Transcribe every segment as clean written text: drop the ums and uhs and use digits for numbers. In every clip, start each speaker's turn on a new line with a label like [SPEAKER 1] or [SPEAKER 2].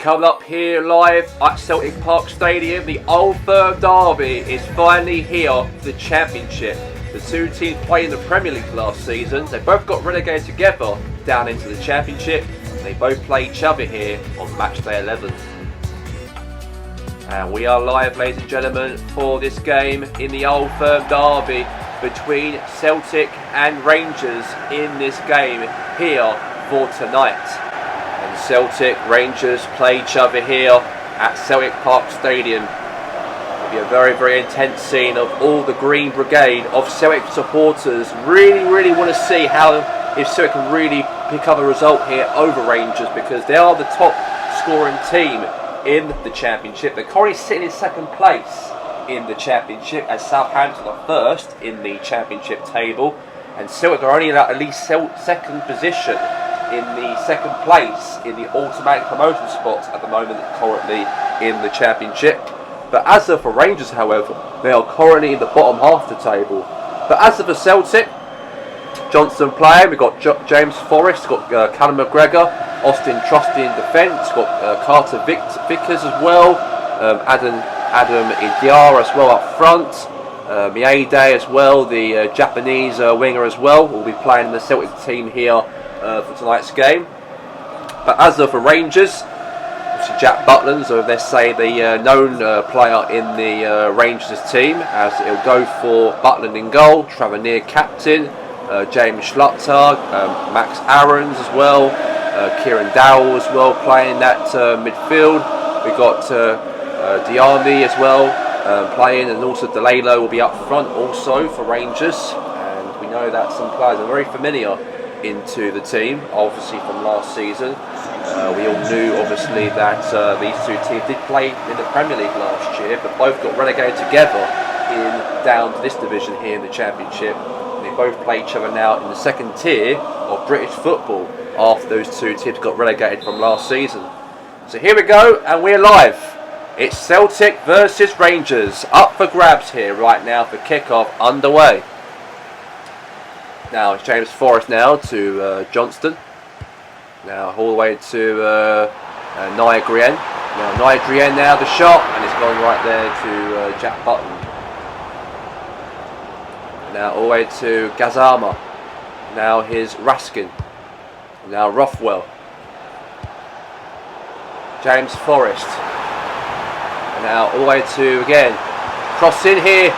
[SPEAKER 1] Coming up here live at Celtic Park Stadium, the Old Firm Derby is finally here for the Championship. The two teams played in the Premier League last season. They both got relegated together down into the Championship. They both play each other here on match day 11. And we are live, ladies and gentlemen, for this game in the Old Firm Derby between Celtic and Rangers in this game here for tonight. And Celtic, Rangers play each other here at Celtic Park Stadium. It'll be a very, very intense scene of all the Green Brigade of Celtic supporters. Really want to see how if Celtic can really pick up a result here over Rangers, because they are the top scoring team in the Championship. They're currently sitting in second place in the Championship, as Southampton are first in the Championship table, and Celtic are only at least second position in the second place in the automatic promotion spots at the moment, currently in the Championship. But as for Rangers, however, they are currently in the bottom half of the table. But as for Celtic, Johnson playing, we've got James Forrest, got Callum McGregor, Austin Trusty in defence, got Carter Vickers as well, Adam Idiara as well up front, Miede as well, the Japanese winger as well, will be playing in the Celtic team here for tonight's game. But as for Rangers, obviously Jack Butland's, let's say the known player in the Rangers team, as it'll go for Butland in goal, Tavernier captain, James Schlutter, Max Aarons as well, Kieran Dowell as well playing that midfield. We've got Diami as well playing, and also Delalo will be up front also for Rangers. And we know that some players are very familiar into the team, obviously from last season. We all knew obviously that these two teams did play in the Premier League last year, but both got relegated together down to this division here in the Championship. They both play each other now in the second tier of British football after those two teams got relegated from last season. So here we go, and we're live. It's Celtic versus Rangers, up for grabs here right now for kickoff underway. Now it's James Forrest now to Johnston. Now all the way to Nia Grien. Now Nia Grien now the shot, and it's gone right there to Jack Butland. Now all the way to Gazama. Now here's Raskin. Now Rothwell. James Forrest. And now all the way to, again, cross in here.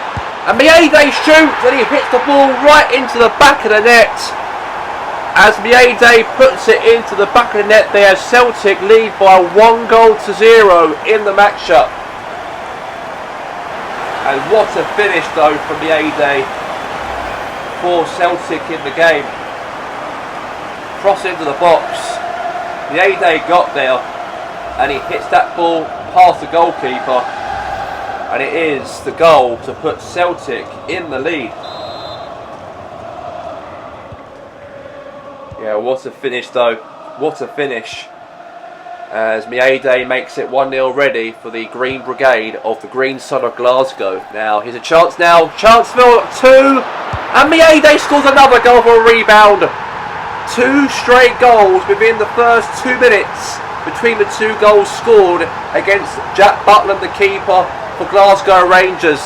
[SPEAKER 1] And Miede shoots, and he hits the ball right into the back of the net. As Miede puts it into the back of the net there, Celtic lead by 1-0 in the matchup. And what a finish though from Miede for Celtic in the game. Cross into the box. Miede got there, and he hits that ball past the goalkeeper. And it is the goal to put Celtic in the lead. Yeah, what a finish though. What a finish. As Miede makes it 1-0 ready for the Green Brigade of the Green Sun of Glasgow. Now, here's a chance now. Chancellor 2. And Miede scores another goal for a rebound. 2 straight goals within the first 2 minutes between the 2 goals scored against Jack Butland, the keeper for Glasgow Rangers.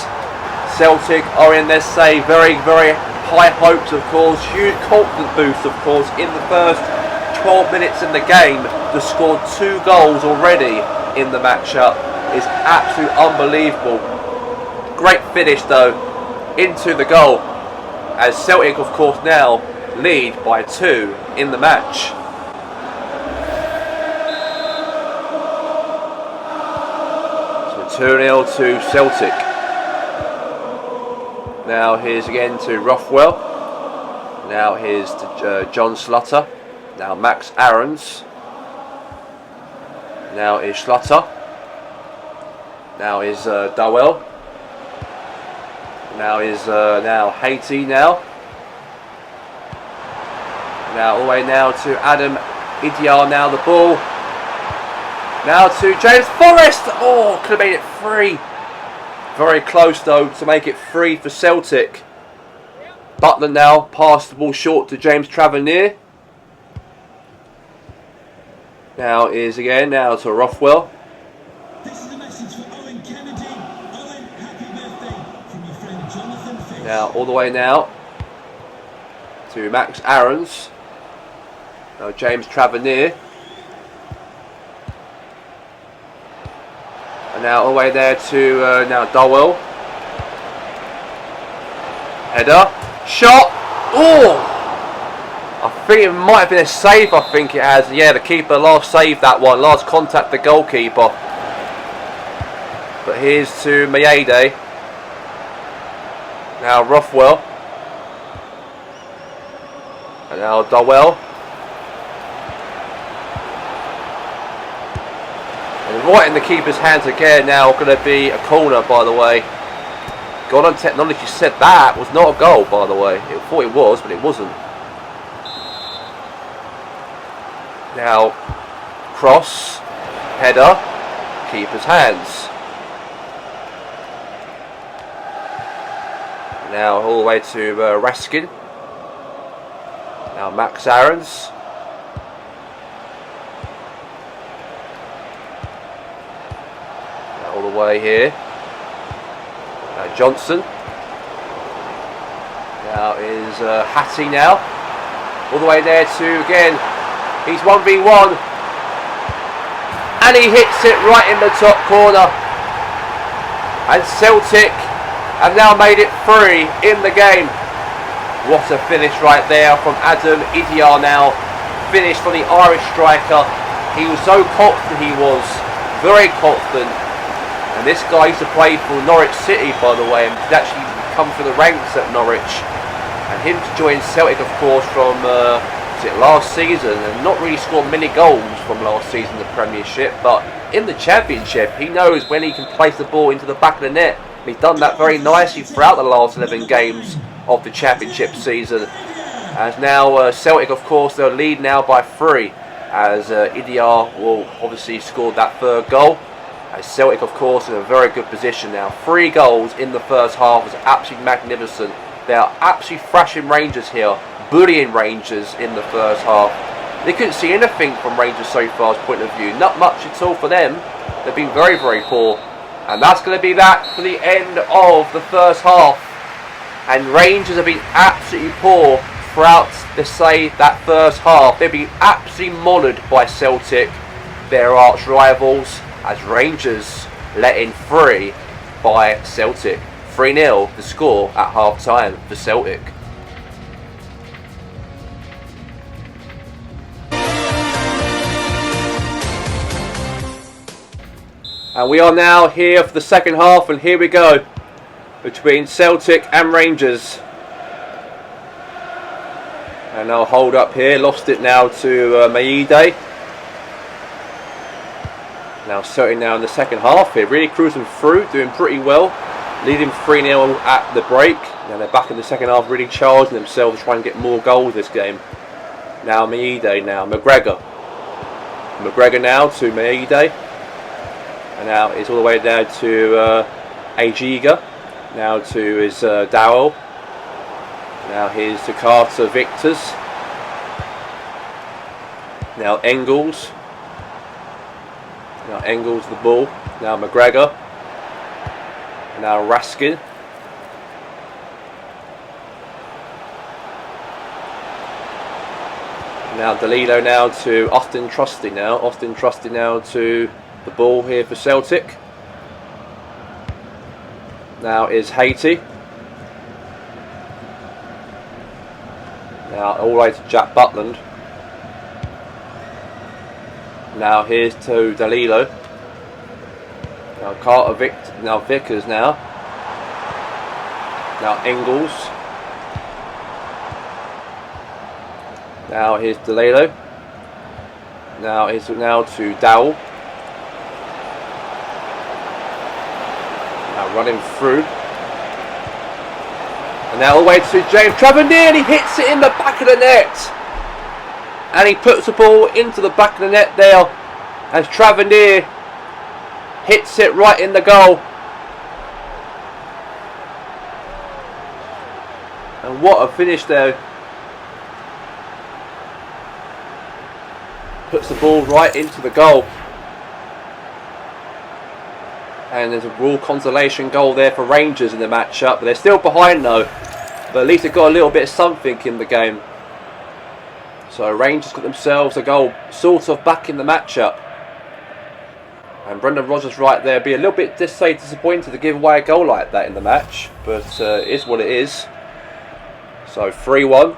[SPEAKER 1] Celtic are in, let's say, very high hopes, of course, huge confidence boost, of course, in the first 12 minutes in the game. To score 2 goals already in the matchup is absolutely unbelievable. Great finish though into the goal, as Celtic, of course, now lead by 2 in the match. So 2-0 to Celtic. Now here's again to Rothwell. Now here's to John Schlutter. Now Max Aarons. Now is Schlutter. Now is Dowell. Now is now Haiti now. Now all the way now to Adam Idiar. Now the ball. Now to James Forrest. Oh, could have made it 3. Very close though to make it 3 for Celtic. Butler now passed the ball short to James Tavernier. Now is again now to Rothwell.
[SPEAKER 2] This is a message for Owen Kennedy. Owen, happy birthday from your friend Jonathan Fish.
[SPEAKER 1] Now all the way now to Max Aarons. Now James Tavernier. And now all the way there to now Dowell. Header. Shot. Oh! I think it might have been a save, I think it has. Yeah, the keeper last saved that one. Last contact the goalkeeper. But here's to Mayede. Now Rothwell. And now Dowell. And right in the keeper's hands again now. Going to be a corner, by the way. God on Technology said that was not a goal, by the way. It thought it was, but it wasn't. Now, cross, header, keeper's hands. Now all the way to Raskin. Now Max Aarons. Now all the way here. Now Johnson. Now is Hattie now. All the way there to again. He's 1v1. And he hits it right in the top corner. And Celtic have now made it 3 in the game. What a finish right there from Adam Idiar now. Finish from the Irish striker. He was so confident, he was. Very confident. And this guy used to play for Norwich City, by the way, and did actually come through the ranks at Norwich. And him to join Celtic, of course, from last season, and not really scored many goals from last season in the Premiership, but in the Championship he knows when he can place the ball into the back of the net. He's done that very nicely throughout the last 11 games of the Championship season. As now Celtic, of course, they'll lead now by 3, as Idiar will obviously scored that 3rd goal. As Celtic, of course, in a very good position now. 3 goals in the first half was absolutely magnificent. They are absolutely thrashing Rangers here. Bullying Rangers in the first half. They couldn't see anything from Rangers so far's point of view. Not much at all for them. They've been very, very poor. And that's going to be that for the end of the first half. And Rangers have been absolutely poor throughout that first half. They've been absolutely mollered by Celtic, their arch rivals, as Rangers let in 3 by Celtic. 3-0 the score at half time for Celtic. And we are now here for the second half, and here we go between Celtic and Rangers. And I'll hold up here, lost it now to Mayede. Now Celtic now in the second half here, really cruising through, doing pretty well, leading 3-0 at the break. Now they're back in the second half, really charging themselves to try and get more goals this game. Now Mayede now, McGregor now to Mayede. And now it's all the way down to Ajiga. Now to his Dowell. Now here's to Carter Victors. Now Engels. Now Engels the ball. Now McGregor. Now Raskin. Now DeLillo now to Austin Trusty now. Austin Trusty now to the ball here for Celtic. Now is Haiti. Now all the way to Jack Butland. Now here's to DeLillo. Now Carter Vickers now. Now Engels. Now here's DeLillo. Now here's to Dowell. Now running through. And now all the way to James Tavernier, and he hits it in the back of the net. And he puts the ball into the back of the net there as Tavernier hits it right in the goal. And what a finish there. puts the ball right into the goal. And there's a raw consolation goal there for Rangers in the matchup. But they're still behind though. But at least they've got a little bit of something in the game. So Rangers got themselves a goal sort of back in the matchup. And Brendan Rodgers right there. Be a little bit disappointed to give away a goal like that in the match. But it is what it is. So 3-1.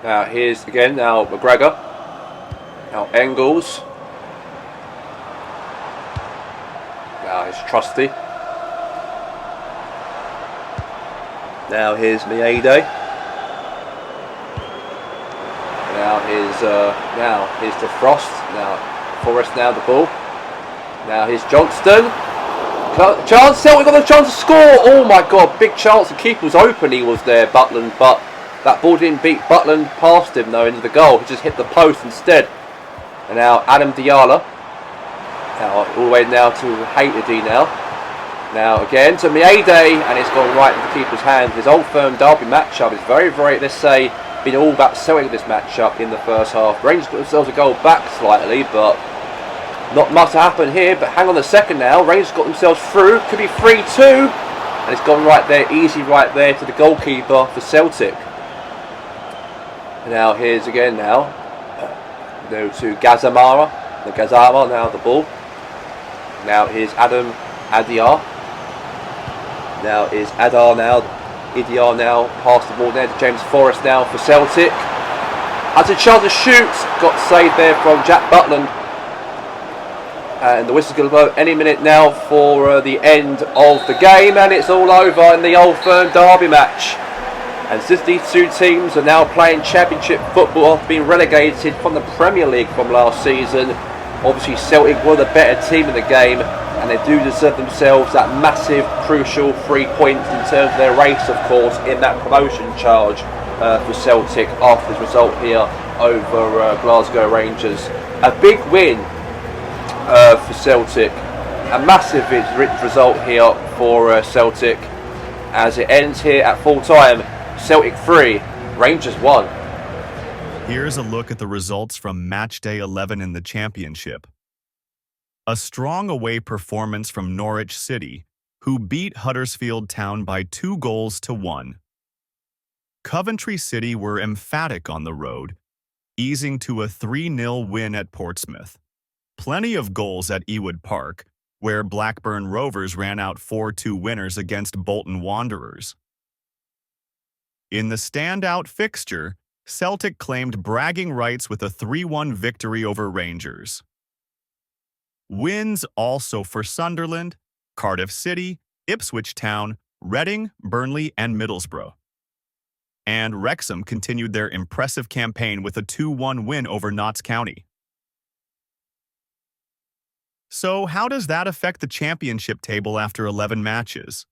[SPEAKER 1] Now here's again, now McGregor. Now Engels. Now here's Trusty. Now here's Miede. Now here's to Frost. Now Forrest now the ball. Now here's Johnston. Chance, Celtic got a chance to score. Oh my god, big chance. The keeper was open, he was there, Butland, but that ball didn't beat Butland past him though into the goal. He just hit the post instead. And now Adam Diallo. Now all the way now to Haitadi now. Now again to Miede, and it's gone right into the keeper's hand. His Old Firm derby matchup is very, let's say, been all about Celtic this matchup in the first half. Rangers got themselves a goal back slightly, but not much to happen here. But hang on a second now. Rangers got themselves through. Could be 3-2. And it's gone right there, easy right there to the goalkeeper for Celtic. And now here's again now. No to Gazamara. The Gazama now the ball. Now here's Adam Adyar. Now is Adar now. Idiar now, past the ball there to James Forrest now for Celtic. Has a chance to shoot, got saved there from Jack Butland. And the whistle's going to blow any minute now for the end of the game, and it's all over in the Old Firm derby match. And since these two teams are now playing championship football, being relegated from the Premier League from last season, obviously Celtic were the better team in the game, and they do deserve themselves that massive, crucial 3 points in terms of their race, of course, in that promotion charge for Celtic after this result here over Glasgow Rangers. A big win for Celtic, a massive result here for Celtic as it ends here at full time. Celtic 3, Rangers 1.
[SPEAKER 3] Here's a look at the results from match day 11 in the championship. A strong away performance from Norwich City, who beat Huddersfield Town by 2-1. Coventry City were emphatic on the road, easing to a 3-0 win at Portsmouth. Plenty of goals at Ewood Park, where Blackburn Rovers ran out 4-2 winners against Bolton Wanderers. In the standout fixture, Celtic claimed bragging rights with a 3-1 victory over Rangers. Wins also for Sunderland, Cardiff City, Ipswich Town, Reading, Burnley, and Middlesbrough. And Wrexham continued their impressive campaign with a 2-1 win over Notts County. So how does that affect the championship table after 11 matches?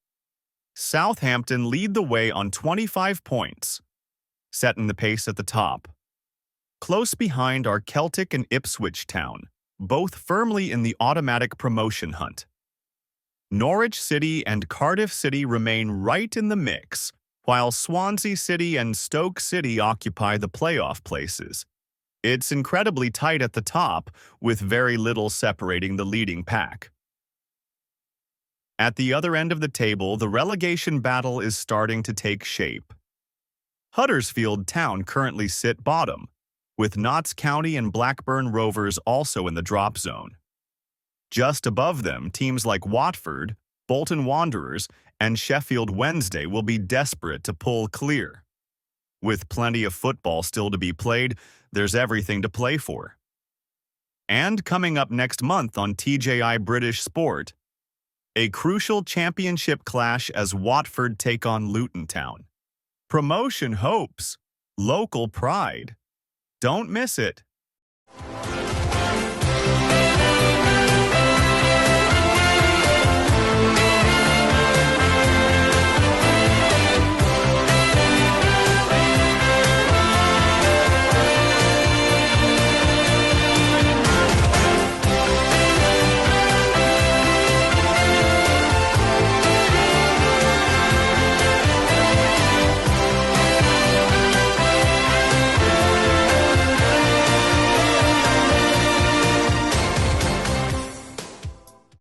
[SPEAKER 3] Southampton lead the way on 25 points, setting the pace at the top. Close behind are Celtic and Ipswich Town, both firmly in the automatic promotion hunt. Norwich City and Cardiff City remain right in the mix, while Swansea City and Stoke City occupy the playoff places. It's incredibly tight at the top, with very little separating the leading pack. At the other end of the table, the relegation battle is starting to take shape. Huddersfield Town currently sit bottom, with Notts County and Blackburn Rovers also in the drop zone. Just above them, teams like Watford, Bolton Wanderers, and Sheffield Wednesday will be desperate to pull clear. With plenty of football still to be played, there's everything to play for. And coming up next month on TJI British Sport, a crucial championship clash as Watford take on Luton Town. Promotion hopes, local pride. Don't miss it.